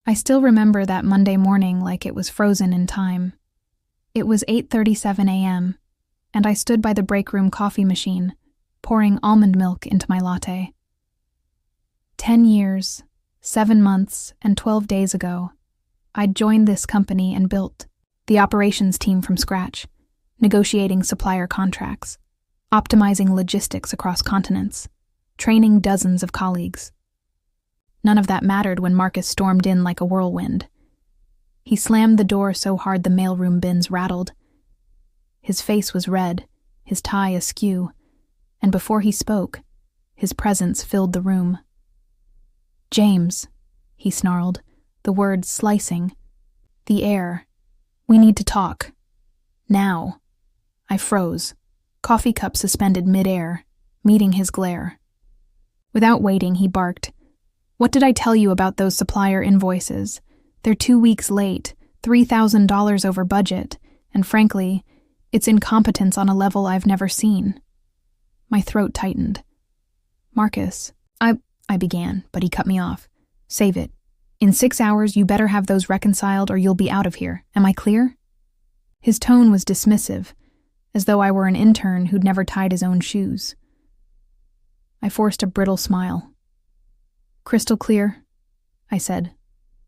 I still remember that Monday morning like it was frozen in time. It was 8:37 a.m., and I stood by the break room coffee machine, pouring almond milk into my latte. 10 years, 7 months, and 12 days ago, I'd joined this company and built the operations team from scratch, negotiating supplier contracts, optimizing logistics across continents, training dozens of colleagues. None of that mattered when Marcus stormed in like a whirlwind. He slammed the door so hard the mailroom bins rattled. His face was red, his tie askew, and before he spoke, his presence filled the room. "James," he snarled, the words slicing. "The air. We need to talk. Now." I froze, coffee cup suspended mid-air, meeting his glare. Without waiting, he barked, "What did I tell you about those supplier invoices? They're 2 weeks late, $3,000 over budget, and frankly, it's incompetence on a level I've never seen." My throat tightened. "Marcus, I began, but he cut me off. "Save it. In 6 hours, you better have those reconciled or you'll be out of here. Am I clear?" His tone was dismissive, as though I were an intern who'd never tied his own shoes. I forced a brittle smile. "Crystal clear," I said,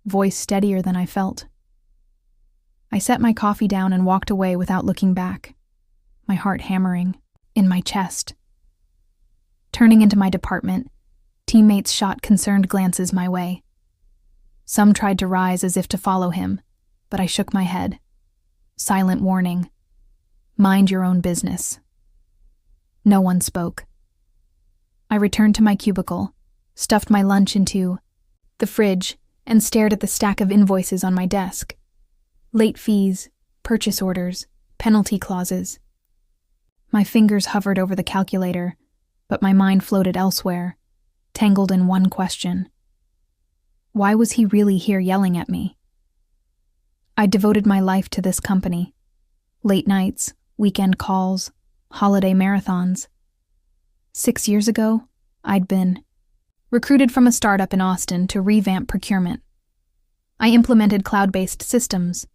voice steadier than I felt. I set my coffee down and walked away without looking back, my heart hammering in my chest. Turning into my department, teammates shot concerned glances my way. Some tried to rise as if to follow him, but I shook my head. Silent warning. Mind your own business. No one spoke. I returned to my cubicle, stuffed my lunch into the fridge, and stared at the stack of invoices on my desk. Late fees, purchase orders, penalty clauses. My fingers hovered over the calculator, but my mind floated elsewhere, tangled in one question. Why was he really here yelling at me? I devoted my life to this company. Late nights, weekend calls, holiday marathons. 6 years ago, I'd been recruited from a startup in Austin to revamp procurement. I implemented cloud-based systems,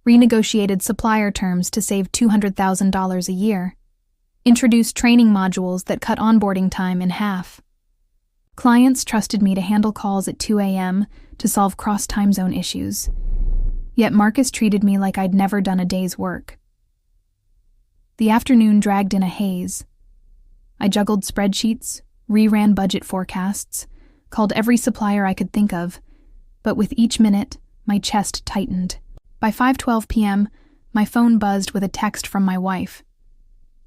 renegotiated supplier terms to save $200,000 a year, introduced training modules that cut onboarding time in half. Clients trusted me to handle calls at 2 a.m. to solve cross-time zone issues. Yet Marcus treated me like I'd never done a day's work. The afternoon dragged in a haze. I juggled spreadsheets, reran budget forecasts, called every supplier I could think of, but with each minute, my chest tightened. By 5:12 p.m., my phone buzzed with a text from my wife.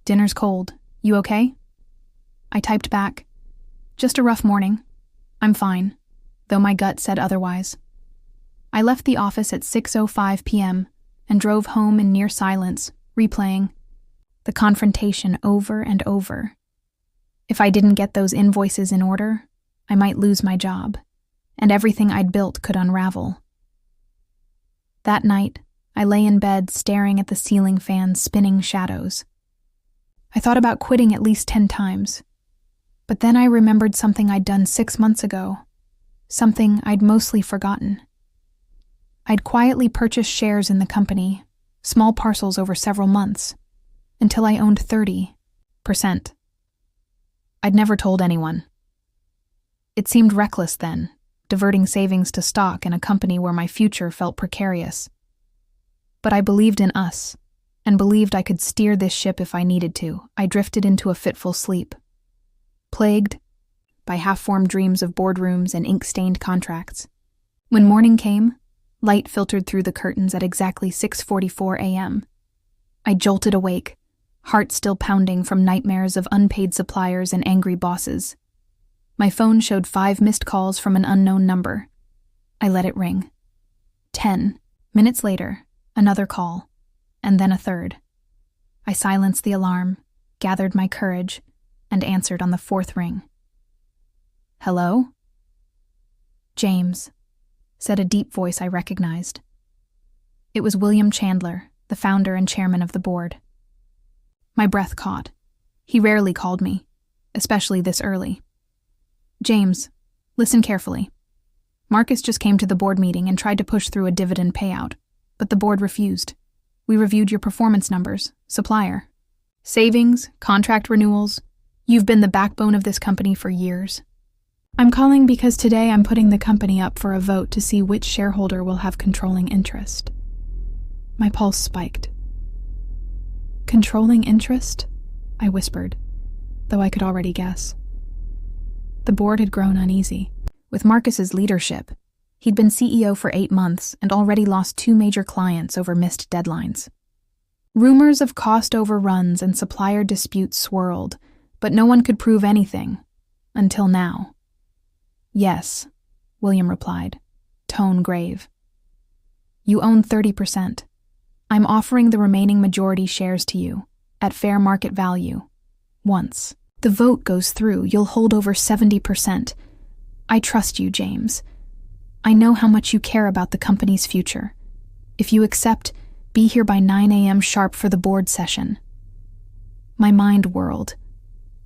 "Dinner's cold. You okay?" I typed back, "Just a rough morning. I'm fine," though my gut said otherwise. I left the office at 6:05 p.m. and drove home in near silence, replaying the confrontation over and over. If I didn't get those invoices in order, I might lose my job, and everything I'd built could unravel. That night, I lay in bed staring at the ceiling fan's spinning shadows. I thought about quitting at least 10 times, but then I remembered something I'd done 6 months ago, something I'd mostly forgotten. I'd quietly purchased shares in the company, small parcels over several months, until I owned 30%. I'd never told anyone. It seemed reckless then, diverting savings to stock in a company where my future felt precarious. But I believed in us, and believed I could steer this ship if I needed to. I drifted into a fitful sleep, plagued by half-formed dreams of boardrooms and ink-stained contracts. When morning came, light filtered through the curtains at exactly 6:44 a.m. I jolted awake, heart still pounding from nightmares of unpaid suppliers and angry bosses. My phone showed 5 missed calls from an unknown number. I let it ring. 10 minutes later, another call, and then a third. I silenced the alarm, gathered my courage, and answered on the 4th ring. "Hello?" "James," said a deep voice I recognized. It was William Chandler, the founder and chairman of the board. My breath caught. He rarely called me, especially this early. "James, listen carefully. Marcus just came to the board meeting and tried to push through a dividend payout, but the board refused. We reviewed your performance numbers, supplier, savings, contract renewals. You've been the backbone of this company for years. I'm calling because today I'm putting the company up for a vote to see which shareholder will have controlling interest. My pulse spiked. Controlling interest? I whispered, though I could already guess. The board had grown uneasy. With Marcus's leadership, he'd been CEO for 8 months and already lost 2 major clients over missed deadlines. Rumors of cost overruns and supplier disputes swirled, but no one could prove anything. Until now. Yes, William replied, tone grave. You own 30%. I'm offering the remaining majority shares to you, at fair market value. Once the vote goes through, you'll hold over 70%. I trust you, James. I know how much you care about the company's future. If you accept, be here by 9 a.m. sharp for the board session. My mind whirled.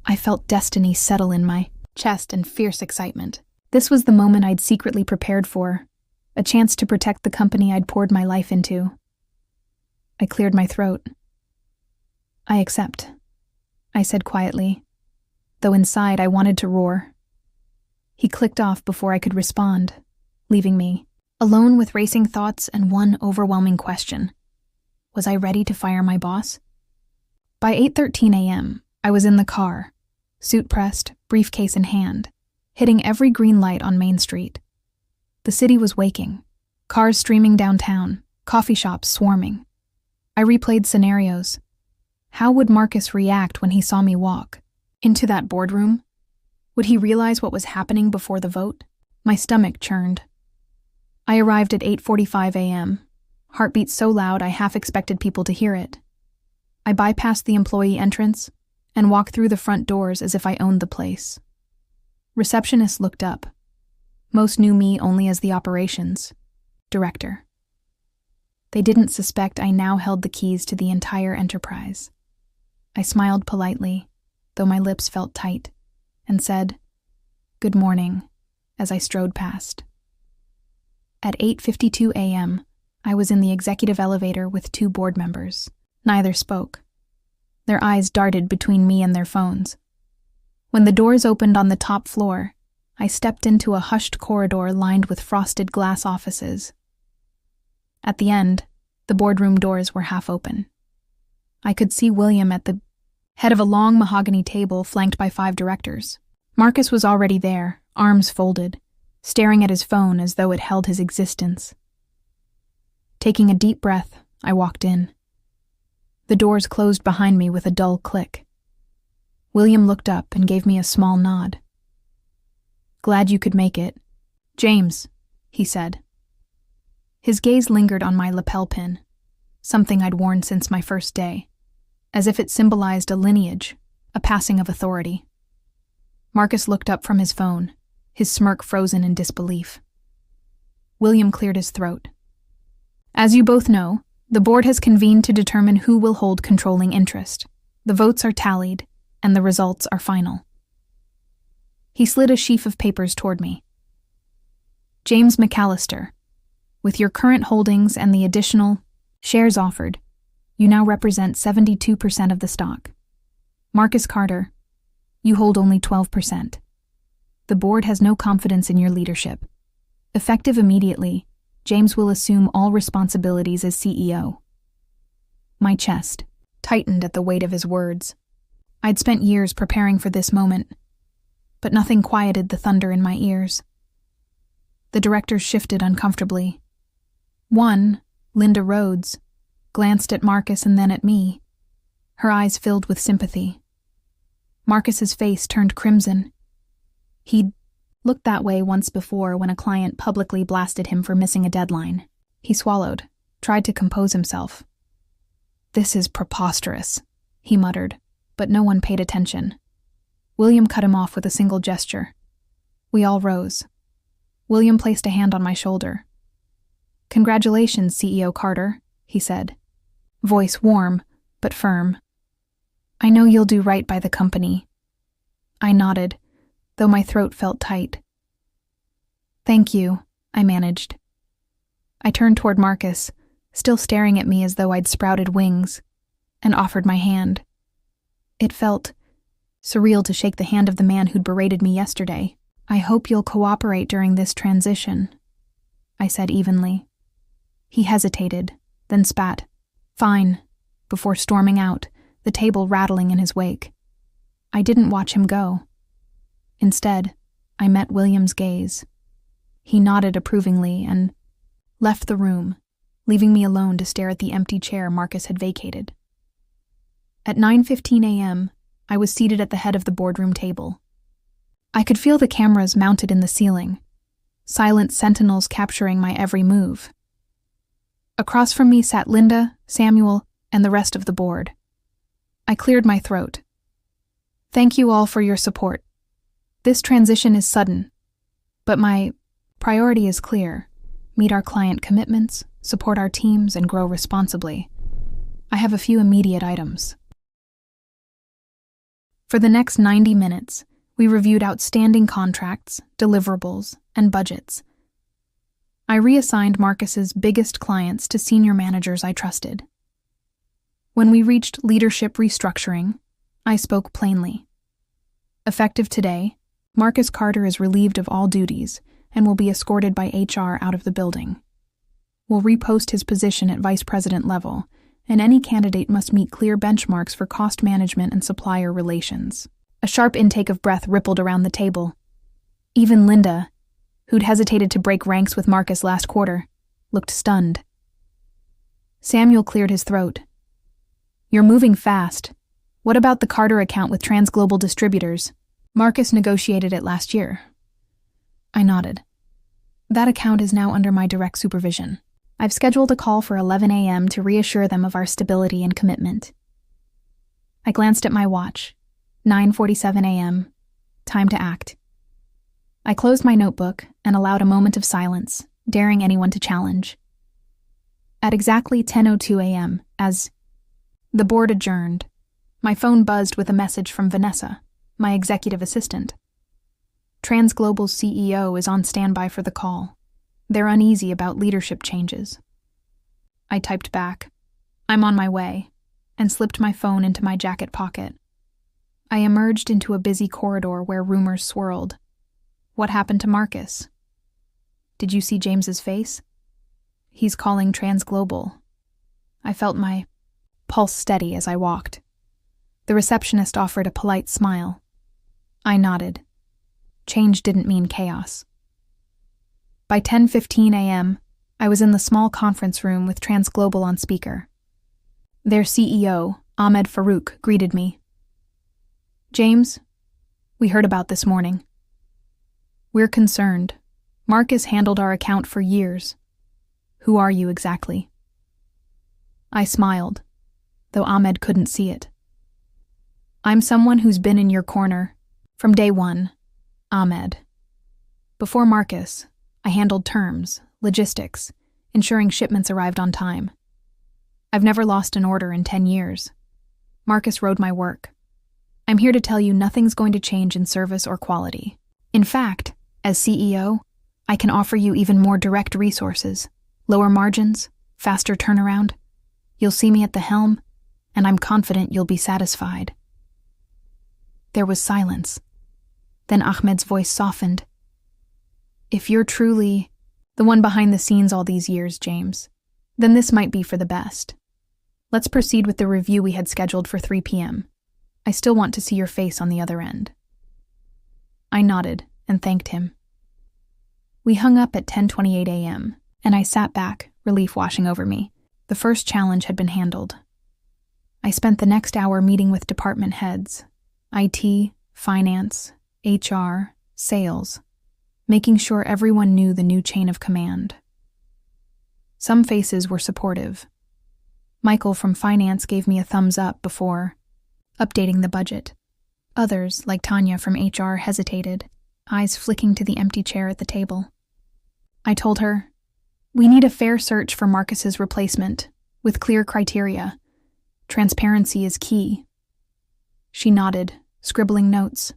I felt destiny settle in my chest and fierce excitement. This was the moment I'd secretly prepared for, a chance to protect the company I'd poured my life into. I cleared my throat. I accept, I said quietly, though inside I wanted to roar. He clicked off before I could respond, leaving me alone with racing thoughts and one overwhelming question. Was I ready to fire my boss? By 8:13 a.m., I was in the car, suit pressed, briefcase in hand, hitting every green light on Main Street. The city was waking, cars streaming downtown, coffee shops swarming. I replayed scenarios. How would Marcus react when he saw me walk into that boardroom? Would he realize what was happening before the vote? My stomach churned. I arrived at 8:45 a.m., heartbeat so loud I half expected people to hear it. I bypassed the employee entrance and walked through the front doors as if I owned the place. Receptionists looked up. Most knew me only as the operations director. They didn't suspect I now held the keys to the entire enterprise. I smiled politely, though my lips felt tight, and said, "Good morning," as I strode past. At 8:52 a.m., I was in the executive elevator with 2 board members. Neither spoke. Their eyes darted between me and their phones. When the doors opened on the top floor, I stepped into a hushed corridor lined with frosted glass offices. At the end, the boardroom doors were half open. I could see William at the head of a long mahogany table flanked by 5 directors. Marcus was already there, arms folded, staring at his phone as though it held his existence. Taking a deep breath, I walked in. The doors closed behind me with a dull click. William looked up and gave me a small nod. "Glad you could make it. James," he said. His gaze lingered on my lapel pin, something I'd worn since my first day, as if it symbolized a lineage, a passing of authority. Marcus looked up from his phone, his smirk frozen in disbelief. William cleared his throat. "As you both know, the board has convened to determine who will hold controlling interest. The votes are tallied, and the results are final." He slid a sheaf of papers toward me. "James McAllister, with your current holdings and the additional shares offered, you now represent 72% of the stock. Marcus Carter, you hold only 12%. The board has no confidence in your leadership. Effective immediately, James will assume all responsibilities as CEO." My chest tightened at the weight of his words. I'd spent years preparing for this moment, but nothing quieted the thunder in my ears. The directors shifted uncomfortably. One, Linda Rhodes, glanced at Marcus and then at me, her eyes filled with sympathy. Marcus's face turned crimson. He'd looked that way once before when a client publicly blasted him for missing a deadline. He swallowed, tried to compose himself. "This is preposterous," he muttered, but no one paid attention. William cut him off with a single gesture. We all rose. William placed a hand on my shoulder. "Congratulations, CEO Carter," he said, voice warm but firm. "I know you'll do right by the company." I nodded, though my throat felt tight. "Thank you," I managed. I turned toward Marcus, still staring at me as though I'd sprouted wings, and offered my hand. It felt surreal to shake the hand of the man who'd berated me yesterday. "I hope you'll cooperate during this transition," I said evenly. He hesitated, then spat, "Fine," before storming out, the table rattling in his wake. I didn't watch him go. Instead, I met William's gaze. He nodded approvingly and left the room, leaving me alone to stare at the empty chair Marcus had vacated. At 9:15 a.m., I was seated at the head of the boardroom table. I could feel the cameras mounted in the ceiling, silent sentinels capturing my every move. Across from me sat Linda, Samuel, and the rest of the board. I cleared my throat. "Thank you all for your support. This transition is sudden, but my priority is clear: meet our client commitments, support our teams, and grow responsibly. I have a few immediate items." For the next 90 minutes, we reviewed outstanding contracts, deliverables, and budgets. I reassigned Marcus's biggest clients to senior managers I trusted. When we reached leadership restructuring, I spoke plainly. Effective today, Marcus Carter is relieved of all duties and will be escorted by HR out of the building. We'll repost his position at vice president level, and any candidate must meet clear benchmarks for cost management and supplier relations. A sharp intake of breath rippled around the table. Even Linda, who'd hesitated to break ranks with Marcus last quarter, looked stunned. Samuel cleared his throat. "You're moving fast. What about the Carter account with Transglobal Distributors? Marcus negotiated it last year." I nodded. "That account is now under my direct supervision. I've scheduled a call for 11 a.m. to reassure them of our stability and commitment." I glanced at my watch. 9:47 a.m. Time to act. I closed my notebook and allowed a moment of silence, daring anyone to challenge. At exactly 10:02 a.m., as the board adjourned, my phone buzzed with a message from Vanessa, my executive assistant. Transglobal's CEO is on standby for the call. They're uneasy about leadership changes. I typed back, "I'm on my way," and slipped my phone into my jacket pocket. I emerged into a busy corridor where rumors swirled. What happened to Marcus? Did you see James's face? He's calling Transglobal. I felt my pulse steady as I walked. The receptionist offered a polite smile. I nodded. Change didn't mean chaos. By 10:15 a.m., I was in the small conference room with Transglobal on speaker. Their CEO, Ahmed Farouk, greeted me. "James, we heard about this morning. We're concerned. Marcus handled our account for years. Who are you exactly?" I smiled, though Ahmed couldn't see it. "I'm someone who's been in your corner from day one, Ahmed. Before Marcus, I handled terms, logistics, ensuring shipments arrived on time. I've never lost an order in 10 years. Marcus rode my work. I'm here to tell you nothing's going to change in service or quality. In fact, as CEO, I can offer you even more direct resources, lower margins, faster turnaround. You'll see me at the helm, and I'm confident you'll be satisfied." There was silence. Then Ahmed's voice softened. "If you're truly the one behind the scenes all these years, James, then this might be for the best. Let's proceed with the review we had scheduled for 3 p.m. I still want to see your face on the other end." I nodded and thanked him. We hung up at 10:28 a.m., and I sat back, relief washing over me. The first challenge had been handled. I spent the next hour meeting with department heads, IT, finance, HR, sales, making sure everyone knew the new chain of command. Some faces were supportive. Michael from finance gave me a thumbs up before updating the budget. Others, like Tanya from HR, hesitated, eyes flicking to the empty chair at the table. I told her, "We need a fair search for Marcus's replacement, with clear criteria. Transparency is key." She nodded, scribbling notes.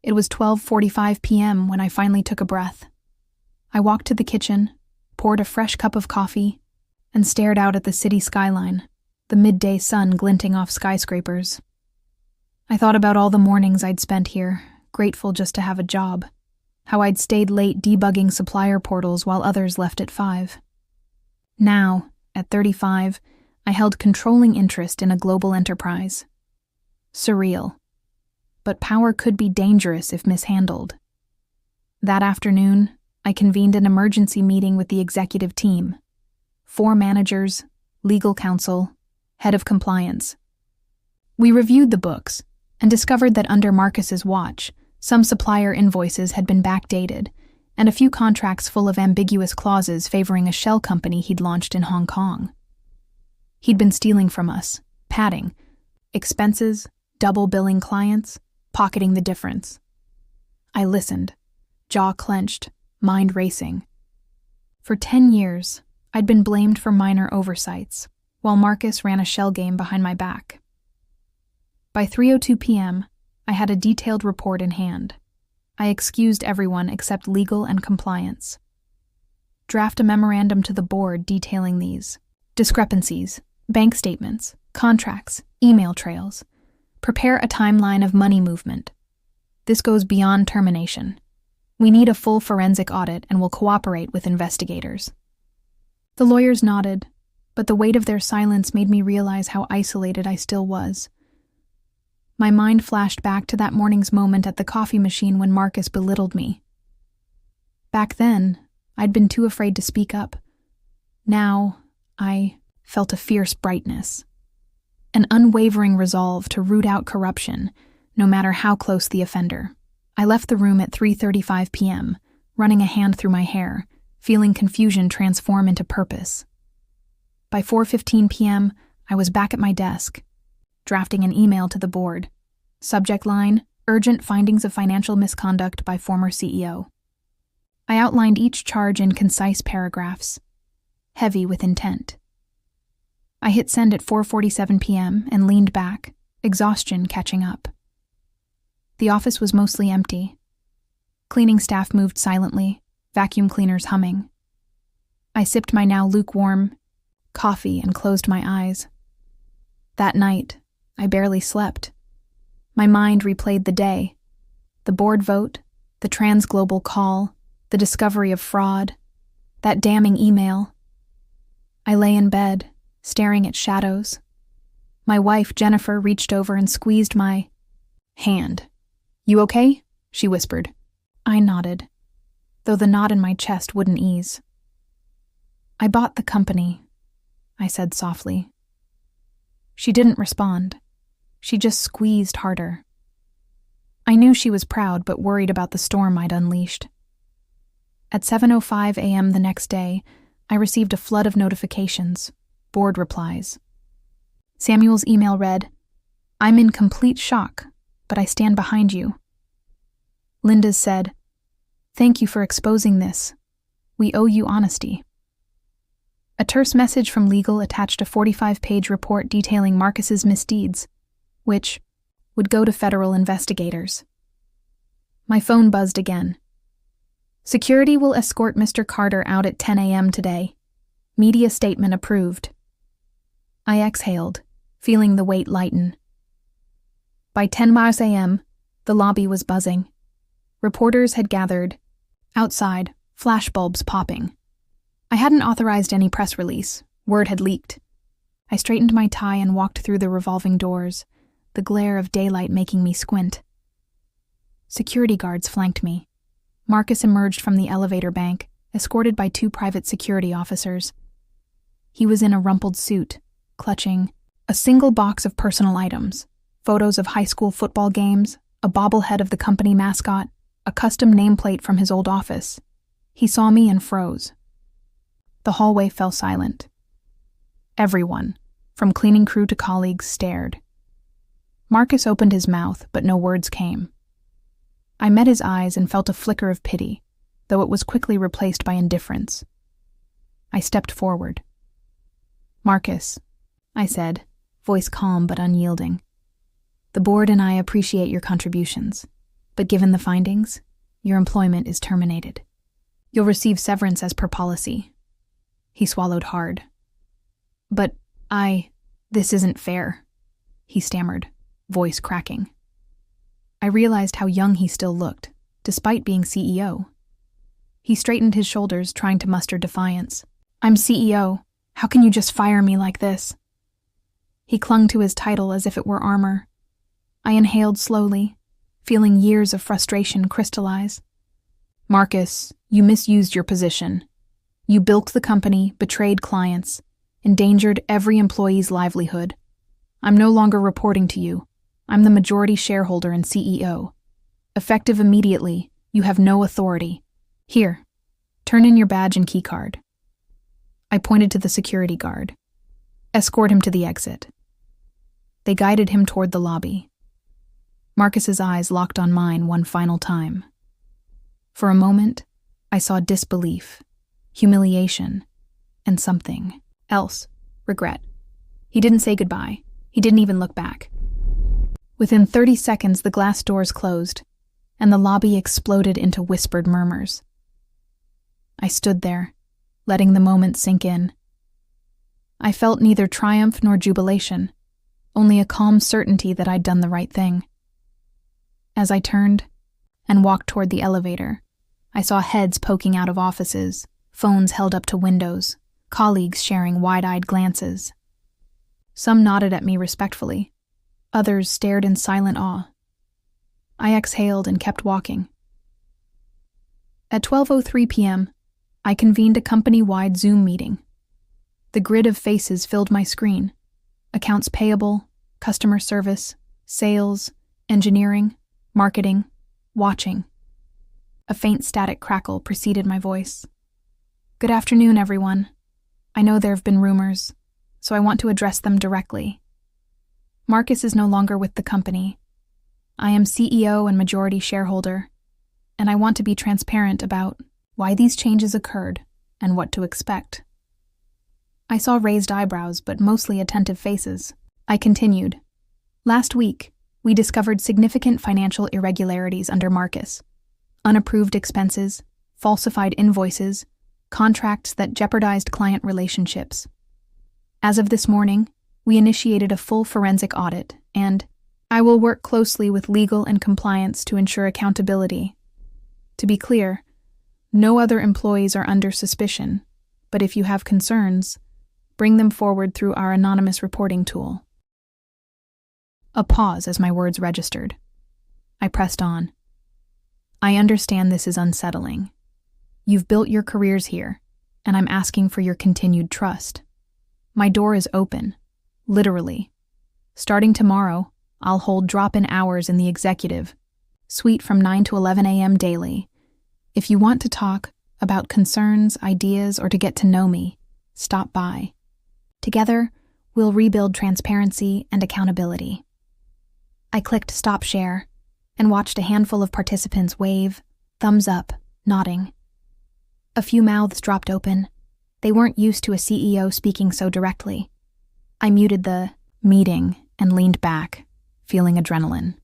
It was 12:45 p.m. when I finally took a breath. I walked to the kitchen, poured a fresh cup of coffee, and stared out at the city skyline, the midday sun glinting off skyscrapers. I thought about all the mornings I'd spent here, grateful just to have a job, how I'd stayed late debugging supplier portals while others left at 5. Now, at 35, I held controlling interest in a global enterprise. Surreal. But power could be dangerous if mishandled. That afternoon, I convened an emergency meeting with the executive team. 4 managers, legal counsel, head of compliance. We reviewed the books and discovered that under Marcus's watch, some supplier invoices had been backdated, and a few contracts full of ambiguous clauses favoring a shell company he'd launched in Hong Kong. He'd been stealing from us, padding, expenses, double billing clients, pocketing the difference. I listened, jaw clenched, mind racing. For 10 years, I'd been blamed for minor oversights, while Marcus ran a shell game behind my back. By 3:02 p.m., I had a detailed report in hand. I excused everyone except legal and compliance. Draft a memorandum to the board detailing these discrepancies, bank statements, contracts, email trails. Prepare a timeline of money movement. This goes beyond termination. We need a full forensic audit and will cooperate with investigators. The lawyers nodded, but the weight of their silence made me realize how isolated I still was. My mind flashed back to that morning's moment at the coffee machine when Marcus belittled me. Back then, I'd been too afraid to speak up. Now, I felt a fierce brightness, an unwavering resolve to root out corruption, no matter how close the offender. I left the room at 3:35 p.m., running a hand through my hair, feeling confusion transform into purpose. By 4:15 p.m., I was back at my desk, drafting an email to the board. Subject line, urgent findings of financial misconduct by former CEO. I outlined each charge in concise paragraphs, heavy with intent. I hit send at 4:47 p.m. and leaned back, exhaustion catching up. The office was mostly empty. Cleaning staff moved silently, vacuum cleaners humming. I sipped my now lukewarm coffee and closed my eyes. That night, I barely slept. My mind replayed the day, the board vote, the transglobal call, the discovery of fraud, that damning email. I lay in bed, staring at shadows. My wife, Jennifer, reached over and squeezed my hand. "You okay?" she whispered. I nodded, though the knot in my chest wouldn't ease. "I bought the company," I said softly. She didn't respond. She just squeezed harder. I knew she was proud but worried about the storm I'd unleashed. At 7:05 a.m. the next day, I received a flood of notifications, board replies. Samuel's email read, "I'm in complete shock, but I stand behind you." Linda's said, "Thank you for exposing this. We owe you honesty." A terse message from legal attached a 45-page report detailing Marcus's misdeeds, which would go to federal investigators. My phone buzzed again. "Security will escort Mr. Carter out at 10 a.m. today. Media statement approved." I exhaled, feeling the weight lighten. By 10 a.m., the lobby was buzzing. Reporters had gathered. Outside, flashbulbs popping. I hadn't authorized any press release. Word had leaked. I straightened my tie and walked through the revolving doors, the glare of daylight making me squint. Security guards flanked me. Marcus emerged from the elevator bank, escorted by 2 private security officers. He was in a rumpled suit, clutching a single box of personal items, photos of high school football games, a bobblehead of the company mascot, a custom nameplate from his old office. He saw me and froze. The hallway fell silent. Everyone, from cleaning crew to colleagues, stared. Marcus opened his mouth, but no words came. I met his eyes and felt a flicker of pity, though it was quickly replaced by indifference. I stepped forward. "Marcus," I said, voice calm but unyielding. "The board and I appreciate your contributions, but given the findings, your employment is terminated." You'll receive severance as per policy." He swallowed hard. "But this isn't fair," he stammered, voice cracking. I realized how young he still looked, despite being CEO. He straightened his shoulders, trying to muster defiance. "I'm CEO. How can you just fire me like this?" He clung to his title as if it were armor. I inhaled slowly, feeling years of frustration crystallize. "Marcus, you misused your position. You bilked the company, betrayed clients, endangered every employee's livelihood. I'm no longer reporting to you. I'm the majority shareholder and CEO. Effective immediately, you have no authority. Here, turn in your badge and keycard." I pointed to the security guard. "Escort him to the exit." They guided him toward the lobby. Marcus's eyes locked on mine one final time. For a moment, I saw disbelief, humiliation, and something else, regret. He didn't say goodbye. He didn't even look back. Within 30 seconds, the glass doors closed, and the lobby exploded into whispered murmurs. I stood there, letting the moment sink in. I felt neither triumph nor jubilation, only a calm certainty that I'd done the right thing. As I turned and walked toward the elevator, I saw heads poking out of offices, phones held up to windows, colleagues sharing wide-eyed glances. Some nodded at me respectfully. Others stared in silent awe. I exhaled and kept walking. At 12:03 p.m., I convened a company-wide Zoom meeting. The grid of faces filled my screen. Accounts payable, customer service, sales, engineering, marketing, watching. A faint static crackle preceded my voice. "Good afternoon, everyone. I know there have been rumors, so I want to address them directly. Marcus is no longer with the company. I am CEO and majority shareholder, and I want to be transparent about why these changes occurred and what to expect." I saw raised eyebrows, but mostly attentive faces. I continued. "Last week, we discovered significant financial irregularities under Marcus. Unapproved expenses, falsified invoices, contracts that jeopardized client relationships. As of this morning, we initiated a full forensic audit, and I will work closely with legal and compliance to ensure accountability. To be clear, no other employees are under suspicion, but if you have concerns, bring them forward through our anonymous reporting tool." A pause as my words registered. I pressed on. "I understand this is unsettling. You've built your careers here, and I'm asking for your continued trust. My door is open, literally. Starting tomorrow, I'll hold drop-in hours in the executive suite from 9 to 11 a.m. daily. If you want to talk about concerns, ideas, or to get to know me, stop by. Together, we'll rebuild transparency and accountability." I clicked stop share and watched a handful of participants wave, thumbs up, nodding. A few mouths dropped open. They weren't used to a CEO speaking so directly. I muted the meeting and leaned back, feeling adrenaline.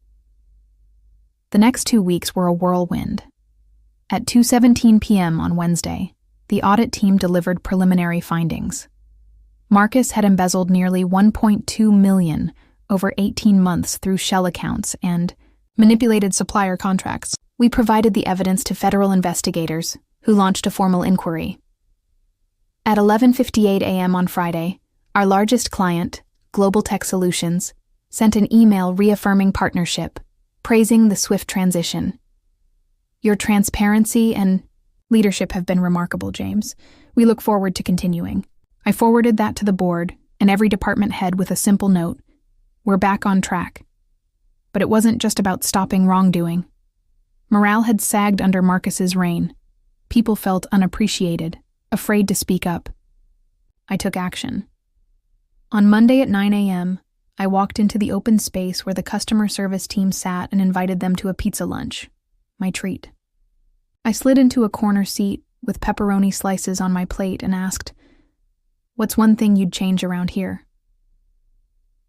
The next 2 weeks were a whirlwind. At 2:17 p.m. on Wednesday, the audit team delivered preliminary findings. Marcus had embezzled nearly $1.2 million over 18 months through shell accounts and manipulated supplier contracts. We provided the evidence to federal investigators, who launched a formal inquiry. At 11:58 a.m. on Friday, our largest client, Global Tech Solutions, sent an email reaffirming partnership, praising the swift transition. "Your transparency and leadership have been remarkable, James. We look forward to continuing." I forwarded that to the board and every department head with a simple note: "We're back on track." But it wasn't just about stopping wrongdoing. Morale had sagged under Marcus's reign. People felt unappreciated, afraid to speak up. I took action. On Monday at 9 a.m., I walked into the open space where the customer service team sat and invited them to a pizza lunch, my treat. I slid into a corner seat with pepperoni slices on my plate and asked, "What's one thing you'd change around here?"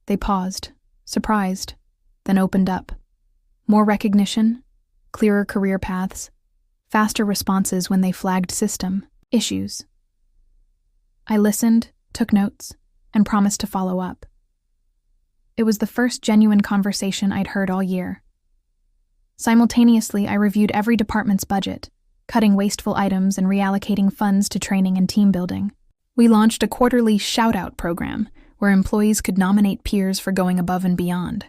They paused, surprised, then opened up. More recognition, clearer career paths, faster responses when they flagged system issues. I listened, took notes, and promised to follow up. It was the first genuine conversation I'd heard all year. Simultaneously, I reviewed every department's budget, cutting wasteful items and reallocating funds to training and team building. We launched a quarterly shout-out program where employees could nominate peers for going above and beyond.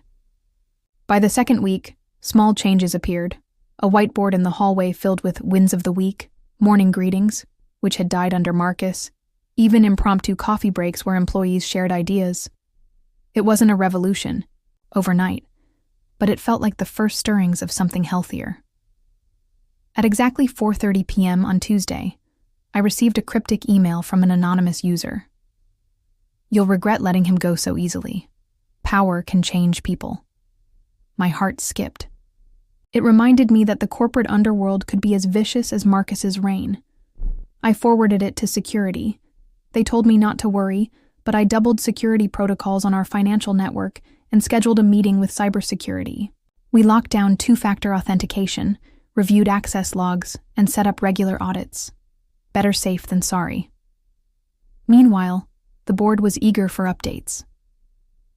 By the second week, small changes appeared. A whiteboard in the hallway filled with wins of the week, morning greetings, which had died under Marcus, even impromptu coffee breaks where employees shared ideas. It wasn't a revolution, overnight, but it felt like the first stirrings of something healthier. At exactly 4:30 p.m. on Tuesday, I received a cryptic email from an anonymous user. "You'll regret letting him go so easily. Power can change people." My heart skipped. It reminded me that the corporate underworld could be as vicious as Marcus's reign. I forwarded it to security. They told me not to worry, but I doubled security protocols on our financial network and scheduled a meeting with cybersecurity. We locked down two-factor authentication, reviewed access logs, and set up regular audits. Better safe than sorry. Meanwhile, the board was eager for updates.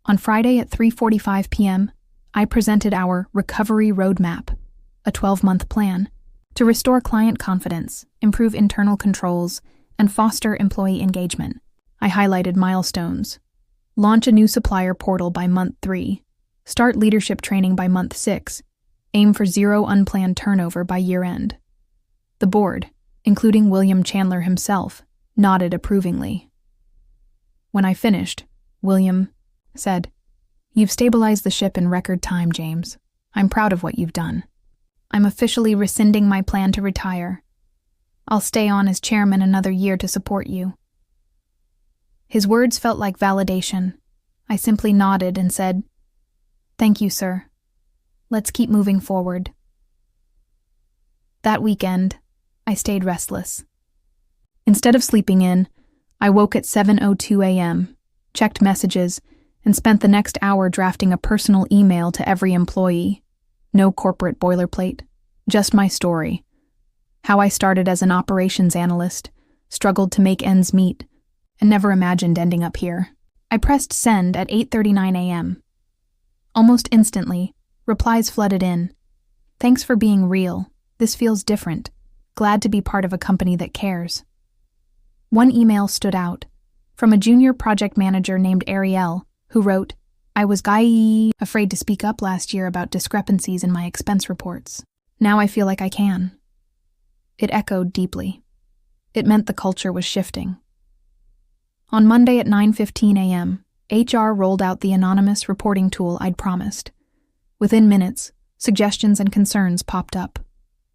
On Friday at 3:45 p.m., I presented our Recovery Roadmap, a 12-month plan, to restore client confidence, improve internal controls, and foster employee engagement. I highlighted milestones. Launch a new supplier portal by month 3. Start leadership training by month 6. Aim for 0 unplanned turnover by year-end. The board, including William Chandler himself, nodded approvingly. When I finished, William said, "You've stabilized the ship in record time, James. I'm proud of what you've done. I'm officially rescinding my plan to retire. I'll stay on as chairman another year to support you." His words felt like validation. I simply nodded and said, "Thank you, sir. Let's keep moving forward." That weekend, I stayed restless. Instead of sleeping in, I woke at 7:02 a.m., checked messages, and spent the next hour drafting a personal email to every employee. No corporate boilerplate, just my story. How I started as an operations analyst, struggled to make ends meet, and never imagined ending up here. I pressed send at 8:39 a.m. Almost instantly, replies flooded in. "Thanks for being real. This feels different. Glad to be part of a company that cares." One email stood out, from a junior project manager named Ariel, who wrote, "I was afraid to speak up last year about discrepancies in my expense reports. Now I feel like I can." It echoed deeply. It meant the culture was shifting. On Monday at 9:15 a.m., HR rolled out the anonymous reporting tool I'd promised. Within minutes, suggestions and concerns popped up.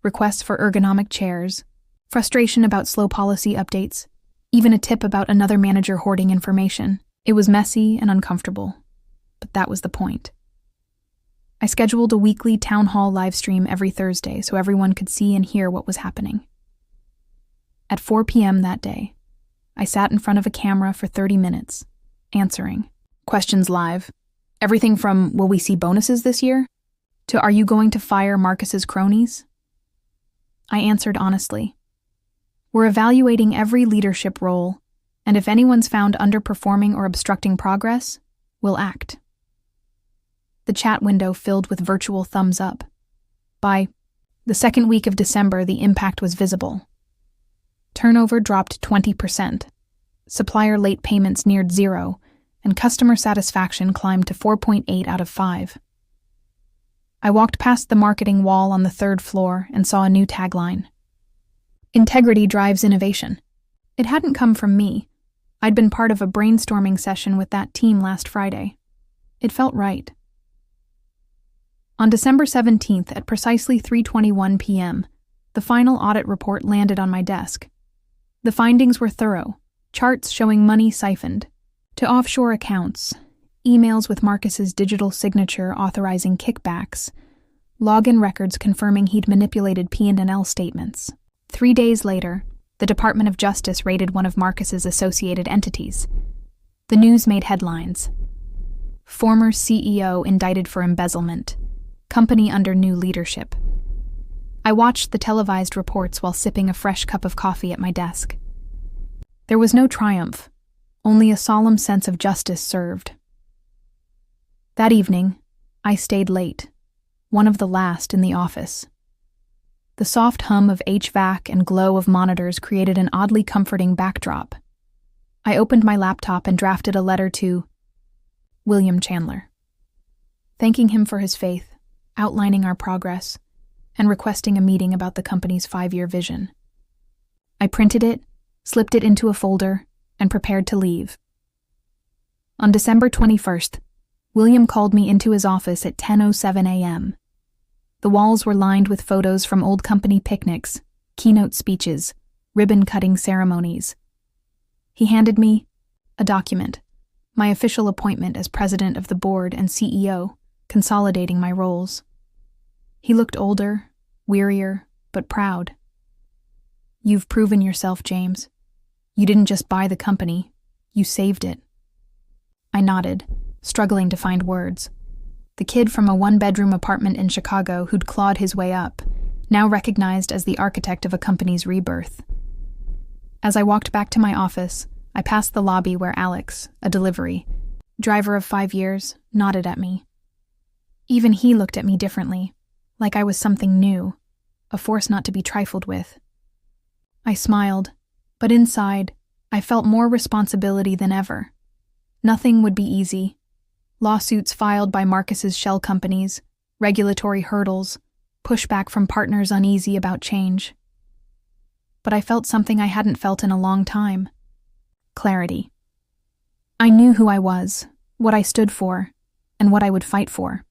Requests for ergonomic chairs, frustration about slow policy updates, even a tip about another manager hoarding information. It was messy and uncomfortable, but that was the point. I scheduled a weekly town hall live stream every Thursday so everyone could see and hear what was happening. At 4 p.m. that day, I sat in front of a camera for 30 minutes, answering questions live. Everything from, "Will we see bonuses this year?" to, "Are you going to fire Marcus's cronies?" I answered honestly. We're evaluating every leadership role, and if anyone's found underperforming or obstructing progress, we'll act. The chat window filled with virtual thumbs up. By the second week of December, the impact was visible. Turnover dropped 20%, supplier late payments neared 0, and customer satisfaction climbed to 4.8 out of 5. I walked past the marketing wall on the 3rd floor and saw a new tagline. "Integrity drives innovation." It hadn't come from me. I'd been part of a brainstorming session with that team last Friday. It felt right. On December 17th at precisely 3:21 p.m., the final audit report landed on my desk. The findings were thorough, charts showing money siphoned to offshore accounts, emails with Marcus's digital signature authorizing kickbacks, login records confirming he'd manipulated P&L statements. 3 days later, the Department of Justice raided one of Marcus's associated entities. The news made headlines. Former CEO indicted for embezzlement. Company under new leadership. I watched the televised reports while sipping a fresh cup of coffee at my desk. There was no triumph, only a solemn sense of justice served. That evening, I stayed late, one of the last in the office. The soft hum of HVAC and glow of monitors created an oddly comforting backdrop. I opened my laptop and drafted a letter to William Chandler, thanking him for his faith, outlining our progress, and requesting a meeting about the company's 5-year vision. I printed it, slipped it into a folder, and prepared to leave. On December 21st, William called me into his office at 10:07 a.m. The walls were lined with photos from old company picnics, keynote speeches, ribbon-cutting ceremonies. He handed me a document, my official appointment as president of the board and CEO, consolidating my roles. He looked older, wearier, but proud. "You've proven yourself, James. You didn't just buy the company, you saved it." I nodded, struggling to find words. The kid from a 1-bedroom apartment in Chicago who'd clawed his way up, now recognized as the architect of a company's rebirth. As I walked back to my office, I passed the lobby where Alex, a delivery driver of 5 years, nodded at me. Even he looked at me differently, like I was something new, a force not to be trifled with. I smiled, but inside, I felt more responsibility than ever. Nothing would be easy. Lawsuits filed by Marcus's shell companies, regulatory hurdles, pushback from partners uneasy about change. But I felt something I hadn't felt in a long time. Clarity. I knew who I was, what I stood for, and what I would fight for.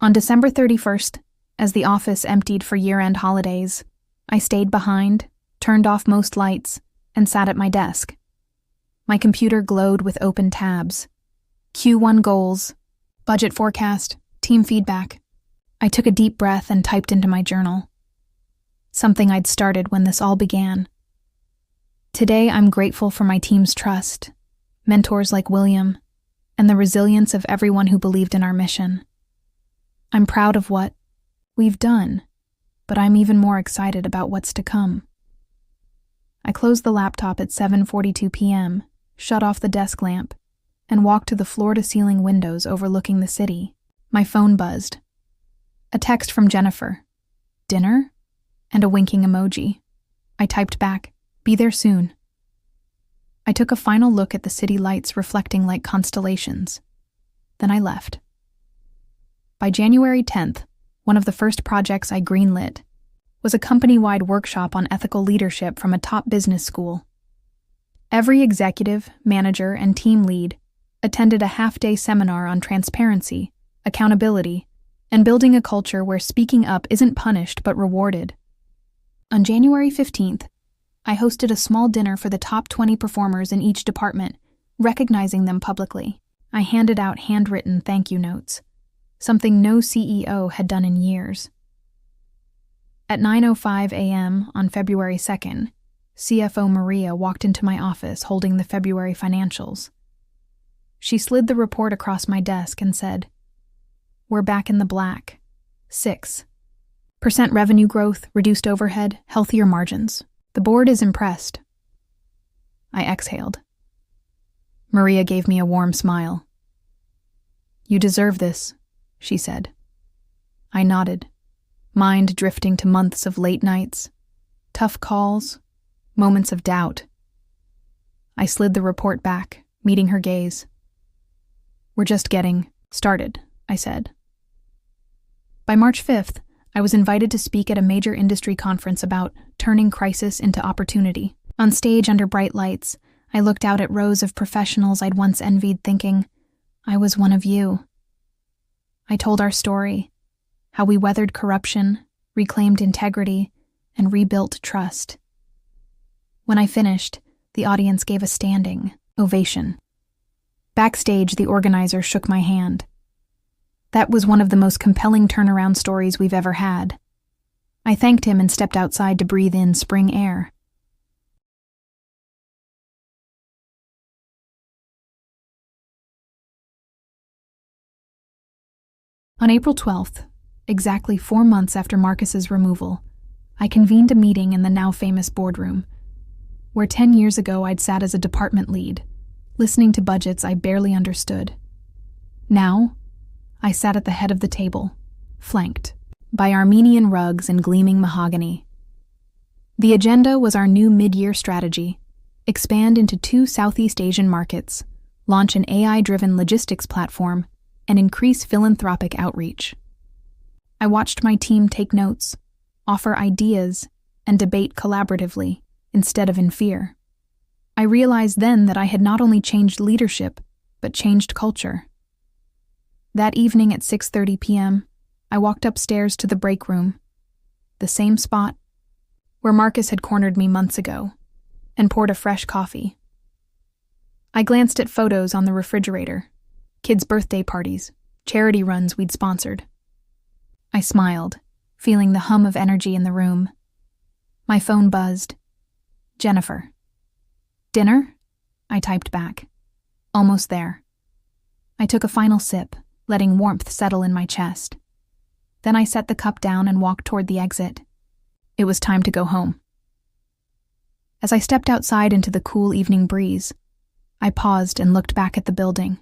On December 31st, as the office emptied for year-end holidays, I stayed behind, turned off most lights, and sat at my desk. My computer glowed with open tabs. Q1 goals, budget forecast, team feedback. I took a deep breath and typed into my journal. Something I'd started when this all began. Today, I'm grateful for my team's trust, mentors like William, and the resilience of everyone who believed in our mission. I'm proud of what we've done, but I'm even more excited about what's to come. I closed the laptop at 7:42 p.m., shut off the desk lamp, and walked to the floor-to-ceiling windows overlooking the city. My phone buzzed. A text from Jennifer. "Dinner?" and a winking emoji. I typed back, "Be there soon." I took a final look at the city lights reflecting like constellations. Then I left. By January 10th, one of the first projects I greenlit was a company-wide workshop on ethical leadership from a top business school. Every executive, manager, and team lead attended a half-day seminar on transparency, accountability, and building a culture where speaking up isn't punished but rewarded. On January 15th, I hosted a small dinner for the top 20 performers in each department, recognizing them publicly. I handed out handwritten thank you notes, something no CEO had done in years. At 9:05 a.m. on February 2nd, CFO Maria walked into my office holding the February financials. She slid the report across my desk and said, "We're back in the black. 6% revenue growth, reduced overhead, healthier margins. The board is impressed." I exhaled. Maria gave me a warm smile. "You deserve this," she said. I nodded, mind drifting to months of late nights, tough calls, moments of doubt. I slid the report back, meeting her gaze. "We're just getting started," I said. By March 5th, I was invited to speak at a major industry conference about turning crisis into opportunity. On stage under bright lights, I looked out at rows of professionals I'd once envied, thinking, I was one of you. I told our story, how we weathered corruption, reclaimed integrity, and rebuilt trust. When I finished, the audience gave a standing ovation. Backstage, the organizer shook my hand. That was one of the most compelling turnaround stories we've ever had. I thanked him and stepped outside to breathe in spring air. On April 12th, exactly 4 months after Marcus's removal, I convened a meeting in the now famous boardroom, where 10 years ago I'd sat as a department lead, listening to budgets I barely understood. Now, I sat at the head of the table, flanked by Armenian rugs and gleaming mahogany. The agenda was our new mid-year strategy: expand into 2 Southeast Asian markets, launch an AI-driven logistics platform, and increase philanthropic outreach. I watched my team take notes, offer ideas, and debate collaboratively, instead of in fear. I realized then that I had not only changed leadership, but changed culture. That evening at 6:30 p.m., I walked upstairs to the break room, the same spot where Marcus had cornered me months ago, and poured a fresh coffee. I glanced at photos on the refrigerator, kids' birthday parties, charity runs we'd sponsored. I smiled, feeling the hum of energy in the room. My phone buzzed. Jennifer. "Dinner?" I typed back. "Almost there." I took a final sip, letting warmth settle in my chest. Then I set the cup down and walked toward the exit. It was time to go home. As I stepped outside into the cool evening breeze, I paused and looked back at the building.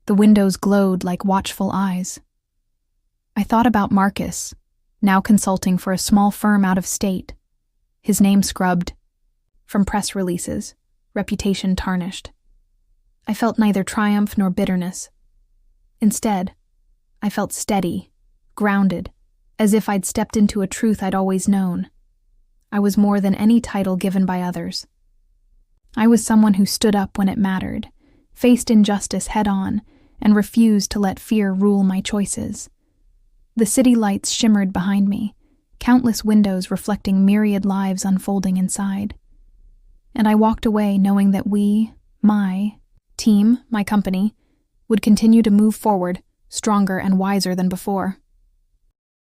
The windows glowed like watchful eyes. I thought about Marcus, now consulting for a small firm out of state, his name scrubbed from press releases, reputation tarnished. I felt neither triumph nor bitterness. Instead, I felt steady, grounded, as if I'd stepped into a truth I'd always known. I was more than any title given by others. I was someone who stood up when it mattered, faced injustice head-on, and refused to let fear rule my choices. The city lights shimmered behind me, countless windows reflecting myriad lives unfolding inside. And I walked away knowing that my team, my company, would continue to move forward, stronger and wiser than before.